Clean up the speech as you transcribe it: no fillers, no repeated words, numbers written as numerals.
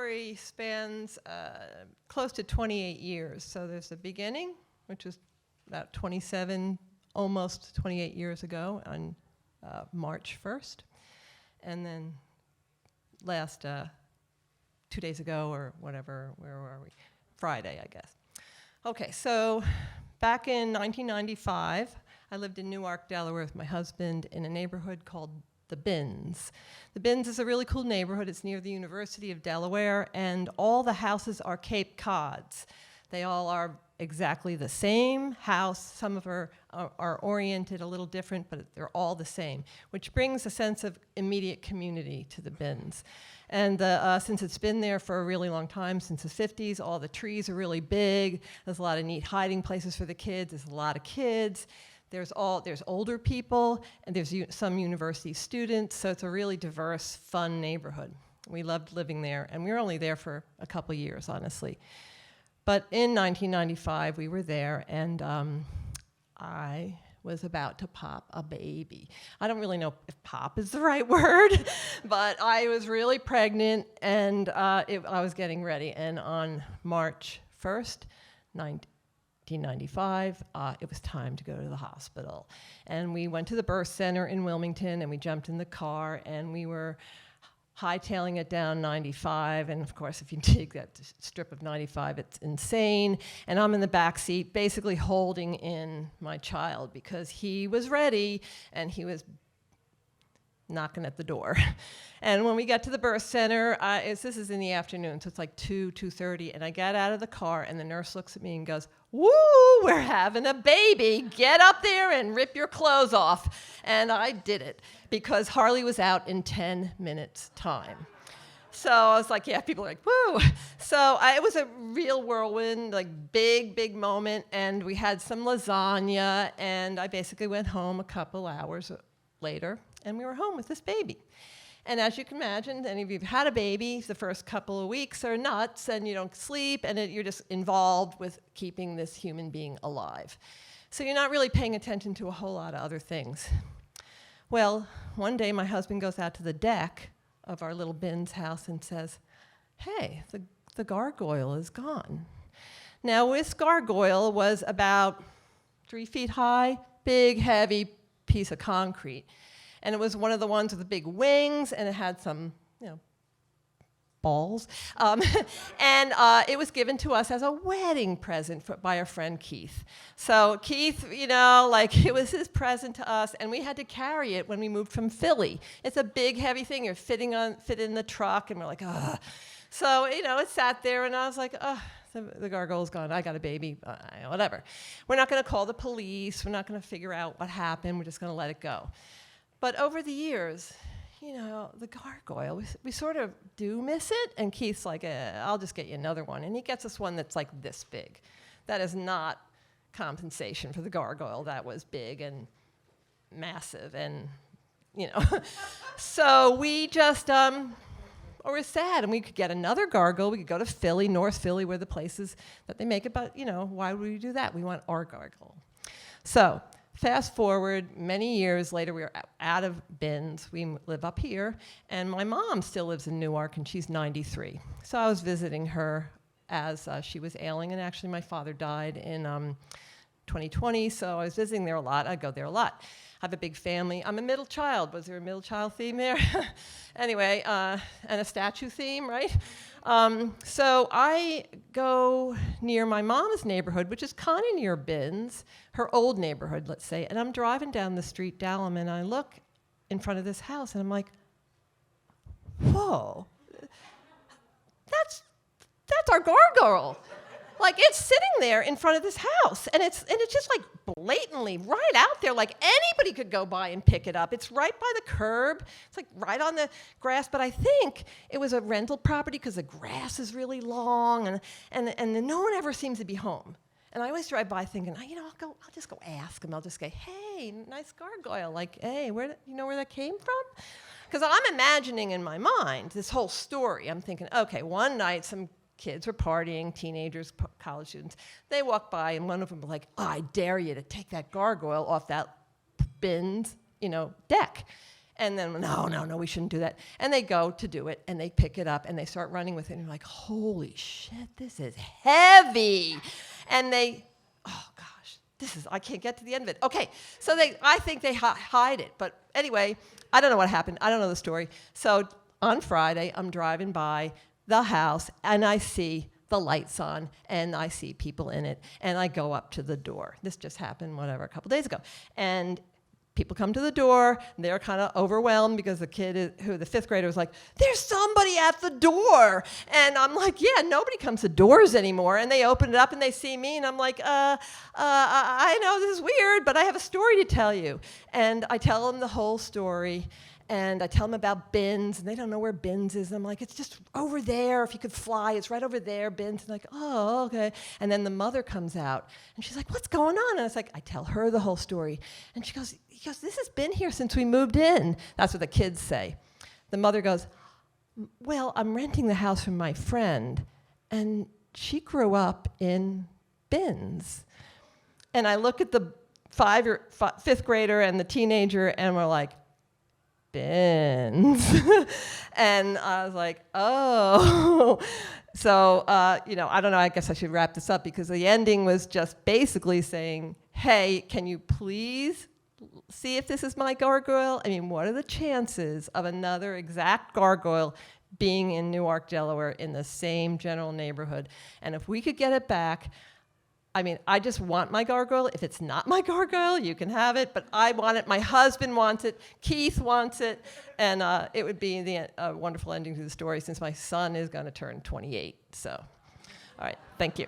story spans close to 28 years. So there's the beginning, which was about 27, almost 28 years ago on March 1st. And then last 2 days ago or whatever, where were we? Friday, I guess. Okay, so back in 1995, I lived in Newark, Delaware with my husband in a neighborhood called The Bins. The Bins is a really cool neighborhood. It's near the University of Delaware, and all the houses are Cape Cods. They all are exactly the same house. Some of them are oriented a little different, but they're all the same, which brings a sense of immediate community to The Bins. And since it's been there for a really long time, since the 50s, all the trees are really big. There's a lot of neat hiding places for the kids. There's a lot of kids. There's older people, and there's some university students, so it's a really diverse, fun neighborhood. We loved living there, and we were only there for a couple years, honestly. But in 1995, we were there, and I was about to pop a baby. I don't really know if pop is the right word, but I was really pregnant, and I was getting ready. And on March 1st, 1995, it was time to go to the hospital. And we went to the birth center in Wilmington, and we jumped in the car, and we were hightailing it down 95, and of course, if you take that strip of 95, it's insane. And I'm in the back seat, basically holding in my child because he was ready, and he was knocking at the door. And when we got to the birth center, this is in the afternoon, so it's like 2:30, and I got out of the car, and the nurse looks at me and goes, "Woo, we're having a baby. Get up there and rip your clothes off." And I did it because Harley was out in 10 minutes time. So I was like, yeah, people are like, woo. So it was a real whirlwind, like big moment, and we had some lasagna, and I basically went home a couple hours later, and we were home with this baby. And as you can imagine, any of you who've had a baby, the first couple of weeks are nuts, and you don't sleep, and you're just involved with keeping this human being alive. So you're not really paying attention to a whole lot of other things. Well, one day my husband goes out to the deck of our little Bins house and says, "Hey, the gargoyle is gone." Now, this gargoyle was about 3 feet high, big, heavy piece of concrete. And it was one of the ones with the big wings, and it had some, balls. And it was given to us as a wedding present by our friend Keith. So Keith, it was his present to us, and we had to carry it when we moved from Philly. It's a big, heavy thing. You're fit in the truck, and we're like, ugh. So, it sat there, and I was like, ugh. The gargoyle's gone. I got a baby. Whatever. We're not going to call the police. We're not going to figure out what happened. We're just going to let it go. But over the years, the gargoyle, we sort of do miss it. And Keith's like, I'll just get you another one. And he gets us one that's like this big. That is not compensation for the gargoyle. That was big and massive. And, so we just, we're sad. And we could get another gargoyle. We could go to Philly, North Philly, where the places that they make it. But, why would we do that? We want our gargoyle. So fast forward, many years later, we were out of Bins. We live up here, and my mom still lives in Newark, and she's 93. So I was visiting her as she was ailing, and actually my father died in 2020, so I was visiting there a lot. I go there a lot. I have a big family. I'm a middle child. Was there a middle child theme there? Anyway, and a statue theme, right? So I go near my mom's neighborhood, which is kind of near Bins, her old neighborhood, let's say, and I'm driving down the street, Dallam, and I look in front of this house, and I'm like, whoa, that's our gargoyle. Like, it's sitting there in front of this house, and it's just like blatantly right out there, like anybody could go by and pick it up. It's right by the curb. It's like right on the grass, but I think it was a rental property because the grass is really long, and no one ever seems to be home. And I always drive by thinking, I'll just go ask him. I'll just say, hey, nice gargoyle. Like, hey, where that came from? Because I'm imagining in my mind this whole story. I'm thinking, okay, one night some kids were partying, teenagers, college students. They walked by, and one of them was like, I dare you to take that gargoyle off that Bins, deck. And then, no, we shouldn't do that. And they go to do it, and they pick it up, and they start running with it. And you're like, holy shit, this is heavy. And oh gosh, I can't get to the end of it. Okay, so I think they hide it. But anyway, I don't know what happened. I don't know the story. So on Friday, I'm driving by the house, and I see the lights on, and I see people in it. And I go up to the door. This just happened, a couple days ago. And people come to the door, and they're kind of overwhelmed because the the fifth grader was like, there's somebody at the door. And I'm like, yeah, nobody comes to doors anymore. And they open it up and they see me, and I'm like, I know this is weird, but I have a story to tell you. And I tell them the whole story, and I tell them about bins, and they don't know where bins is. And I'm like, it's just over there. If you could fly, it's right over there, bins. And like, oh, okay. And then the mother comes out, and she's like, what's going on? And it's like, I tell her the whole story. And she goes, this has been here since we moved in. That's what the kids say. The mother goes, well, I'm renting the house from my friend, and she grew up in bins. And I look at the fifth grader and the teenager, and we're like, bins. And I was like, oh. So, I don't know, I guess I should wrap this up, because the ending was just basically saying, hey, can you please see if this is my gargoyle? I mean, what are the chances of another exact gargoyle being in Newark, Delaware, in the same general neighborhood? And if we could get it back, I mean, I just want my gargoyle. If it's not my gargoyle, you can have it, but I want it. My husband wants it. Keith wants it. And it would be a wonderful ending to the story, since my son is going to turn 28. So, all right, thank you.